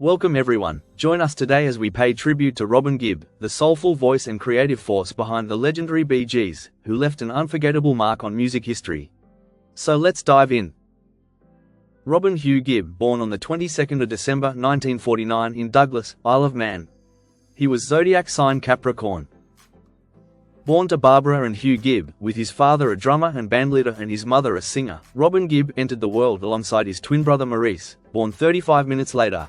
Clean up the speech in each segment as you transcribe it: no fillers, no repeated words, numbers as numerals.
Welcome everyone, join us today as we pay tribute to Robin Gibb, the soulful voice and creative force behind the legendary Bee Gees, who left an unforgettable mark on music history. So let's dive in. Robin Hugh Gibb, born on the 22nd of December 1949 in Douglas, Isle of Man. He was zodiac sign Capricorn. Born to Barbara and Hugh Gibb, with his father a drummer and bandleader and his mother a singer, Robin Gibb entered the world alongside his twin brother Maurice, born 35 minutes later.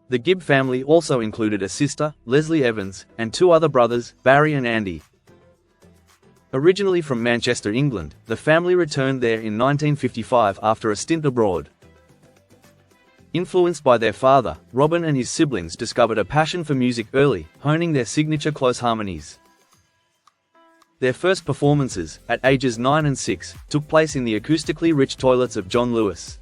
The Gibb family also included a sister, Leslie Evans, and two other brothers, Barry and Andy. Originally from Manchester, England, the family returned there in 1955 after a stint abroad. Influenced by their father, Robin and his siblings discovered a passion for music early, honing their signature close harmonies. Their first performances, at ages 9 and 6, took place in the acoustically rich toilets of John Lewis.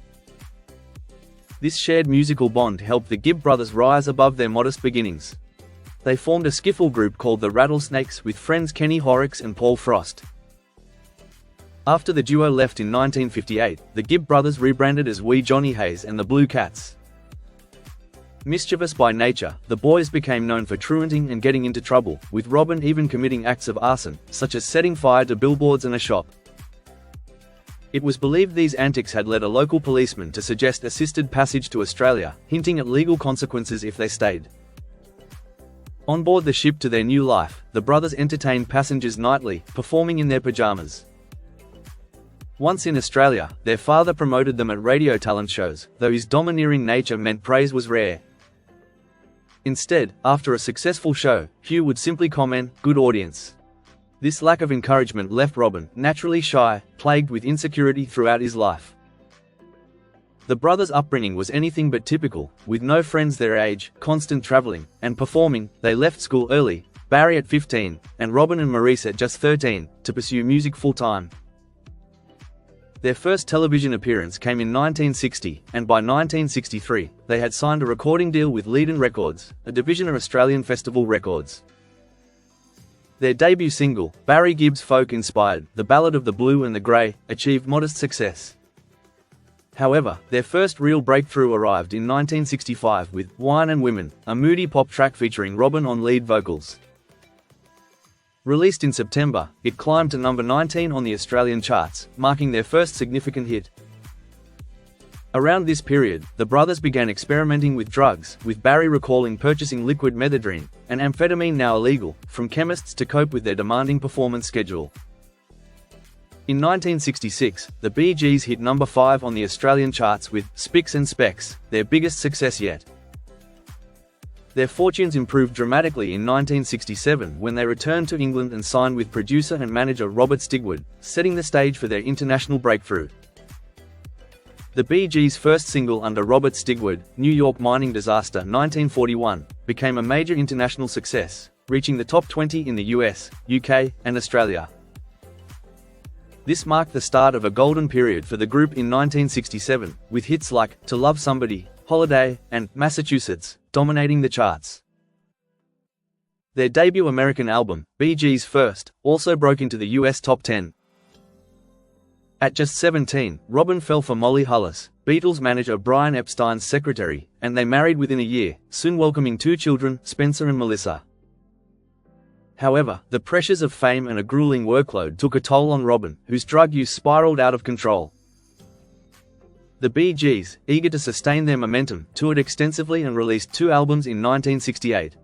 This shared musical bond helped the Gibb brothers rise above their modest beginnings. They formed a skiffle group called the Rattlesnakes with friends Kenny Horrocks and Paul Frost. After the duo left in 1958, the Gibb brothers rebranded as Wee Johnny Hayes and the Blue Cats. Mischievous by nature, the boys became known for truanting and getting into trouble, with Robin even committing acts of arson, such as setting fire to billboards and a shop. It was believed these antics had led a local policeman to suggest assisted passage to Australia, hinting at legal consequences if they stayed. On board the ship to their new life, the brothers entertained passengers nightly, performing in their pajamas. Once in Australia, their father promoted them at radio talent shows, though his domineering nature meant praise was rare. Instead, after a successful show, Hugh would simply comment, "Good audience." This lack of encouragement left Robin, naturally shy, plagued with insecurity throughout his life. The brothers' upbringing was anything but typical, with no friends their age, constant traveling, and performing. They left school early, Barry at 15, and Robin and Maurice at just 13, to pursue music full-time. Their first television appearance came in 1960, and by 1963, they had signed a recording deal with Leedon Records, a division of Australian Festival Records. Their debut single, Barry Gibb's folk-inspired The Ballad of the Blue and the Grey, achieved modest success. However, their first real breakthrough arrived in 1965 with Wine and Women, a moody pop track featuring Robin on lead vocals. Released in September, it climbed to number 19 on the Australian charts, marking their first significant hit. Around this period, the brothers began experimenting with drugs, with Barry recalling purchasing liquid methadone, an amphetamine now illegal, from chemists to cope with their demanding performance schedule. In 1966, the Bee Gees hit number 5 on the Australian charts with Spicks and Specks, their biggest success yet. Their fortunes improved dramatically in 1967 when they returned to England and signed with producer and manager Robert Stigwood, setting the stage for their international breakthrough. The Bee Gees' first single under Robert Stigwood, New York Mining Disaster 1941, became a major international success, reaching the top 20 in the US, UK, and Australia. This marked the start of a golden period for the group in 1967, with hits like To Love Somebody, Holiday, and Massachusetts dominating the charts. Their debut American album, Bee Gees First, also broke into the US top 10. At just 17, Robin fell for Molly Hullis, Beatles manager Brian Epstein's secretary, and they married within a year, soon welcoming two children, Spencer and Melissa. However, the pressures of fame and a grueling workload took a toll on Robin, whose drug use spiraled out of control. The Bee Gees, eager to sustain their momentum, toured extensively and released 2 albums in 1968.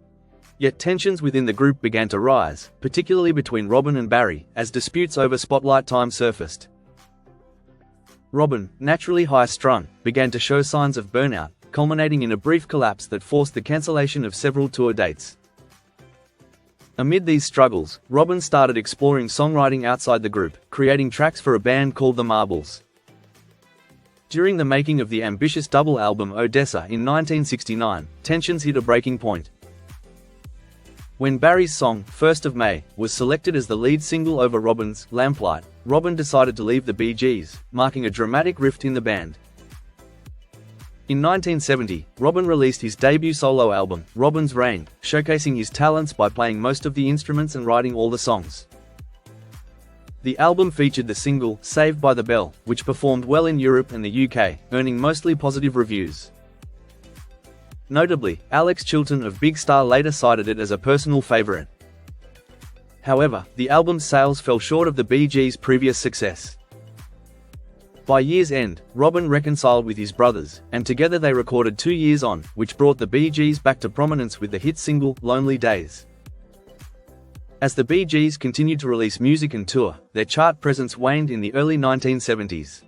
Yet tensions within the group began to rise, particularly between Robin and Barry, as disputes over spotlight time surfaced. Robin, naturally high-strung, began to show signs of burnout, culminating in a brief collapse that forced the cancellation of several tour dates. Amid these struggles, Robin started exploring songwriting outside the group, creating tracks for a band called The Marbles. During the making of the ambitious double album Odessa in 1969, tensions hit a breaking point. When Barry's song, 1st of May, was selected as the lead single over Robin's, Lamplight, Robin decided to leave the Bee Gees, marking a dramatic rift in the band. In 1970, Robin released his debut solo album, Robin's Reign, showcasing his talents by playing most of the instruments and writing all the songs. The album featured the single, Saved by the Bell, which performed well in Europe and the UK, earning mostly positive reviews. Notably, Alex Chilton of Big Star later cited it as a personal favorite. However, the album's sales fell short of the Bee Gees' previous success. By year's end, Robin reconciled with his brothers, and together they recorded 2 Years On, which brought the Bee Gees back to prominence with the hit single, Lonely Days. As the Bee Gees continued to release music and tour, their chart presence waned in the early 1970s.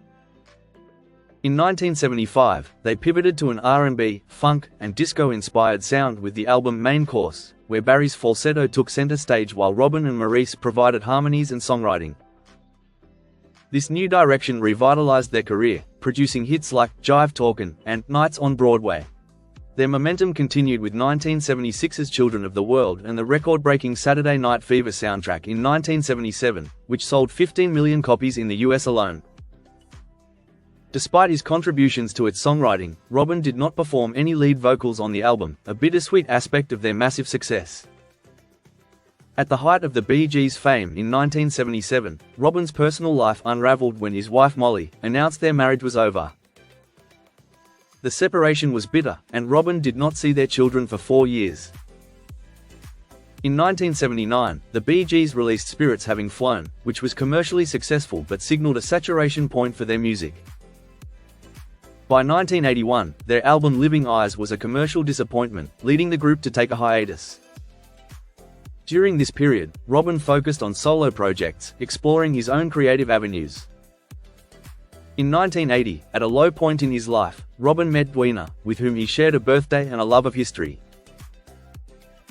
In 1975, they pivoted to an R&B, funk, and disco-inspired sound with the album Main Course, where Barry's falsetto took center stage while Robin and Maurice provided harmonies and songwriting. This new direction revitalized their career, producing hits like Jive Talkin' and Nights on Broadway. Their momentum continued with 1976's Children of the World and the record-breaking Saturday Night Fever soundtrack in 1977, which sold 15 million copies in the US alone. Despite his contributions to its songwriting, Robin did not perform any lead vocals on the album, a bittersweet aspect of their massive success. At the height of the Bee Gees' fame in 1977, Robin's personal life unraveled when his wife Molly announced their marriage was over. The separation was bitter, and Robin did not see their children for 4 years. In 1979, the Bee Gees released Spirits Having Flown, which was commercially successful but signaled a saturation point for their music. By 1981, their album Living Eyes was a commercial disappointment, leading the group to take a hiatus. During this period, Robin focused on solo projects, exploring his own creative avenues. In 1980, at a low point in his life, Robin met Dweena, with whom he shared a birthday and a love of history.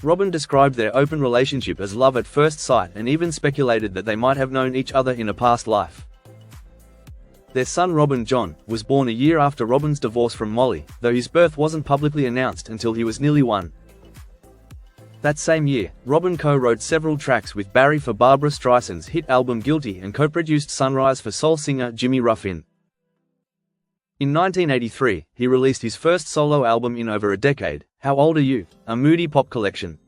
Robin described their open relationship as love at first sight and even speculated that they might have known each other in a past life. Their son Robin John was born a year after Robin's divorce from Molly, though his birth wasn't publicly announced until he was nearly 1. That same year, Robin co-wrote several tracks with Barry for Barbra Streisand's hit album Guilty and co-produced Sunrise for soul singer Jimmy Ruffin. In 1983, he released his first solo album in over a decade, How Old Are You?, a moody pop collection.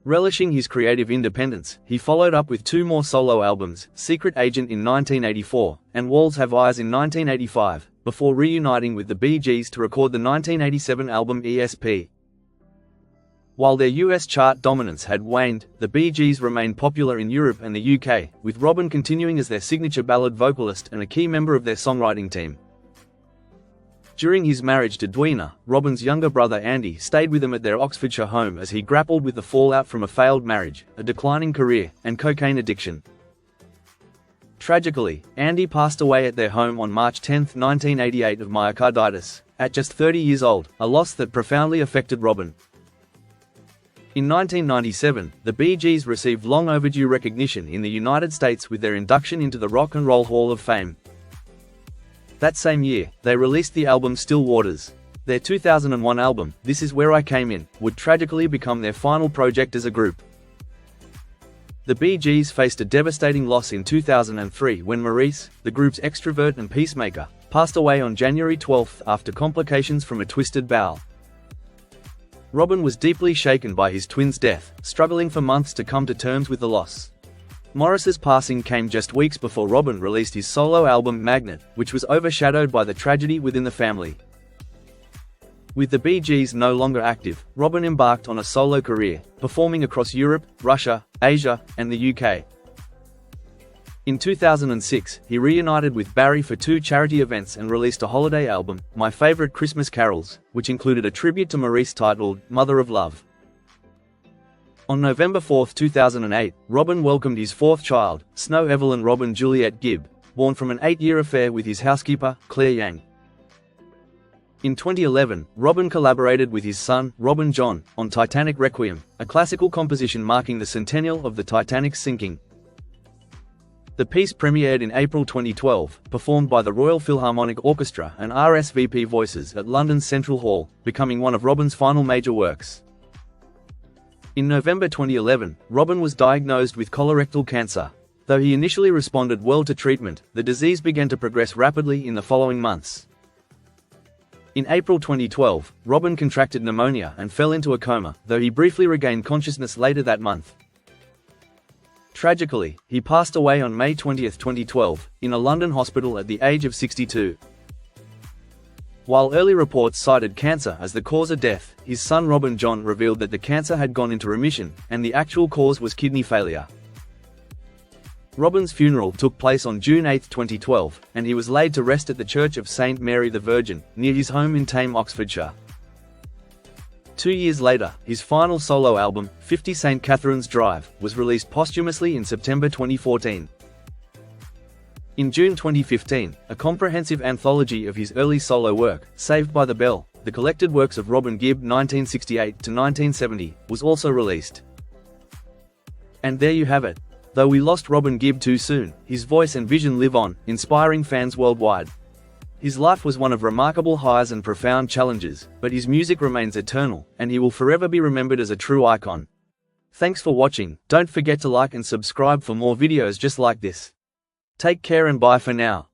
Relishing his creative independence, he followed up with 2 more solo albums, Secret Agent in 1984, and Walls Have Eyes in 1985, before reuniting with the Bee Gees to record the 1987 album ESP. While their US chart dominance had waned, the Bee Gees remained popular in Europe and the UK, with Robin continuing as their signature ballad vocalist and a key member of their songwriting team. During his marriage to Dweena, Robin's younger brother Andy stayed with him at their Oxfordshire home as he grappled with the fallout from a failed marriage, a declining career, and cocaine addiction. Tragically, Andy passed away at their home on March 10, 1988 of myocarditis, at just 30 years old, a loss that profoundly affected Robin. In 1997, the Bee Gees received long overdue recognition in the United States with their induction into the Rock and Roll Hall of Fame. That same year, they released the album Still Waters. Their 2001 album, This Is Where I Came In, would tragically become their final project as a group. The Bee Gees faced a devastating loss in 2003 when Maurice, the group's extrovert and peacemaker, passed away on January 12 after complications from a twisted bowel. Robin was deeply shaken by his twin's death, struggling for months to come to terms with the loss. Maurice's passing came just weeks before Robin released his solo album Magnet, which was overshadowed by the tragedy within the family. With the Bee Gees no longer active, Robin embarked on a solo career, performing across Europe, Russia, Asia, and the UK. In 2006, he reunited with Barry for 2 charity events and released a holiday album, My Favorite Christmas Carols, which included a tribute to Maurice titled Mother of Love. On November 4, 2008, Robin welcomed his 4th child, Snow Evelyn Robin Juliet Gibb, born from an 8-year affair with his housekeeper, Claire Yang. In 2011, Robin collaborated with his son, Robin John, on Titanic Requiem, a classical composition marking the centennial of the Titanic's sinking. The piece premiered in April 2012, performed by the Royal Philharmonic Orchestra and RSVP Voices at London's Central Hall, becoming one of Robin's final major works. In November 2011, Robin was diagnosed with colorectal cancer. Though he initially responded well to treatment, the disease began to progress rapidly in the following months. In April 2012, Robin contracted pneumonia and fell into a coma, though he briefly regained consciousness later that month. Tragically, he passed away on May 20, 2012, in a London hospital at the age of 62. While early reports cited cancer as the cause of death, his son Robin John revealed that the cancer had gone into remission, and the actual cause was kidney failure. Robin's funeral took place on June 8, 2012, and he was laid to rest at the Church of St. Mary the Virgin, near his home in Thame, Oxfordshire. 2 years later, his final solo album, 50 St. Catherine's Drive, was released posthumously in September 2014. In June 2015, a comprehensive anthology of his early solo work, Saved by the Bell, the collected works of Robin Gibb 1968 to 1970, was also released. And there you have it. Though we lost Robin Gibb too soon, his voice and vision live on, inspiring fans worldwide. His life was one of remarkable highs and profound challenges, but his music remains eternal, and he will forever be remembered as a true icon. Thanks for watching. Don't forget to like and subscribe for more videos just like this. Take care and bye for now.